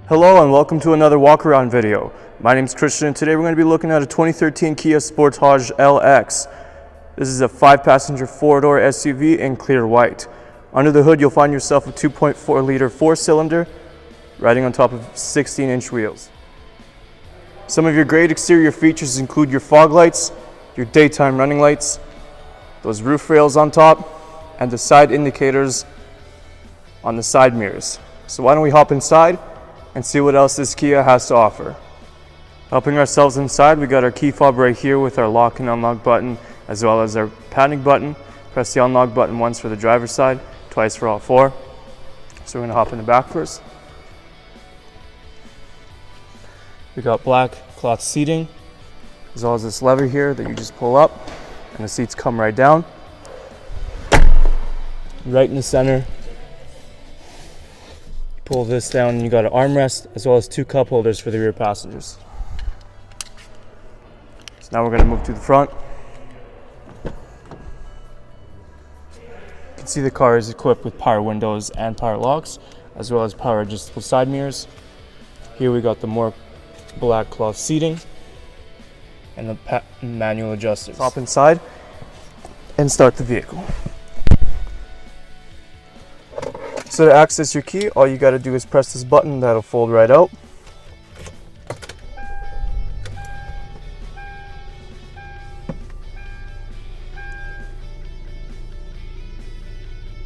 Hello and welcome to another walk around video. My name is Christian and today we're going to be looking at a 2013 Kia Sportage LX. This is a 5-passenger 4-door SUV in clear white. Under the hood you'll find yourself a 2.4 liter 4-cylinder riding on top of 16-inch wheels. Some of your great exterior features include your fog lights, your daytime running lights, those roof rails on top, and the side indicators on the side mirrors. So why don't we hop inside and see what else this Kia has to offer. Helping ourselves inside, we got our key fob right here with our lock and unlock button, as well as our panic button. Press the unlock button once for the driver's side, twice for all four. So we're gonna hop in the back first. We got black cloth seating, as well as this lever here that you just pull up, and the seats come right down. Right in the center, pull this down and you got an armrest as well as 2 cup holders for the rear passengers. So now we're going to move to the front. You can see the car is equipped with power windows and power locks, as well as power adjustable side mirrors. Here we got the more black cloth seating and the manual adjusters. Hop inside and start the vehicle. So to access your key, all you got to do is press this button that'll fold right out.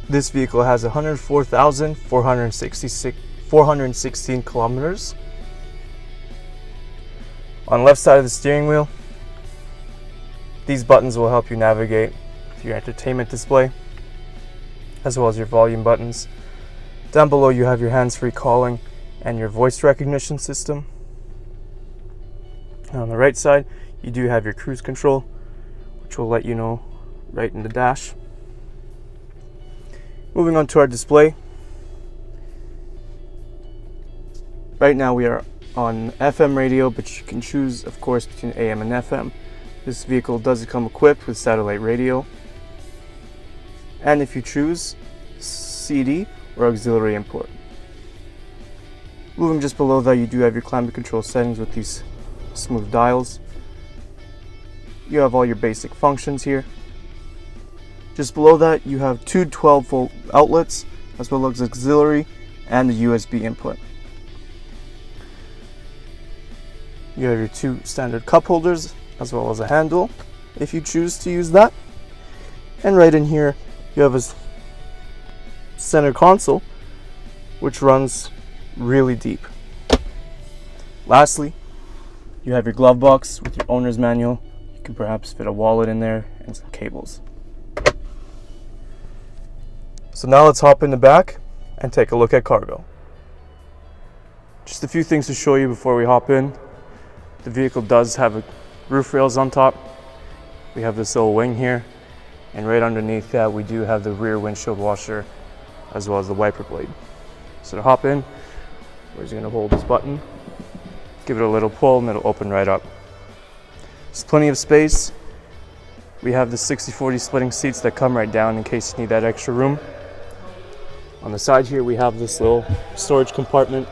This vehicle has 104,416 kilometers. On the left side of the steering wheel, these buttons will help you navigate to your entertainment display, as well as your volume buttons. Down below you have your hands-free calling and your voice recognition system. And on the right side you do have your cruise control, which will let you know right in the dash. Moving on to our display. Right now we are on FM radio, but you can choose of course between AM and FM. This vehicle does come equipped with satellite radio, and if you choose CD or auxiliary input. Moving just below that, you do have your climate control settings with these smooth dials. You have all your basic functions here. Just below that you have 2 12-volt outlets, as well as auxiliary and the USB input. You have your 2 standard cup holders, as well as a handle if you choose to use that. And right in here you have a center console, which runs really deep. Lastly, you have your glove box with your owner's manual. You can perhaps fit a wallet in there and some cables. So now let's hop in the back and take a look at cargo. Just a few things to show you before we hop in. The vehicle does have roof rails on top. We have this little wing here, and right underneath that we do have the rear windshield washer, as well as the wiper blade. So to hop in, we're just going to hold this button, give it a little pull, and it'll open right up. There's plenty of space. We have the 60/40 splitting seats that come right down in case you need that extra room. On the side here we have this little storage compartment,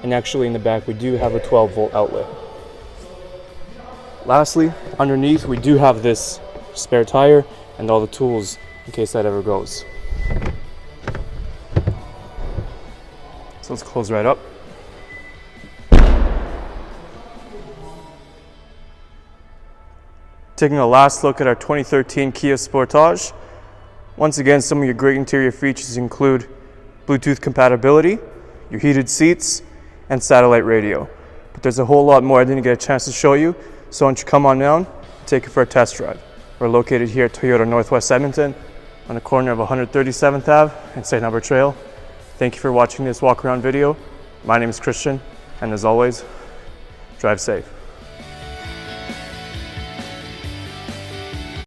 and actually in the back we do have a 12-volt outlet. Lastly, underneath we do have this spare tire and all the tools in case that ever goes. So let's close right up. Taking a last look at our 2013 Kia Sportage. Once again, some of your great interior features include Bluetooth compatibility, your heated seats, and satellite radio. But there's a whole lot more I didn't get a chance to show you, so why don't you come on down and take it for a test drive. We're located here at Toyota Northwest Edmonton on the corner of 137th Ave and St.Albert Trail. Thank you for watching this walk around video. My name is Christian, and as always, drive safe.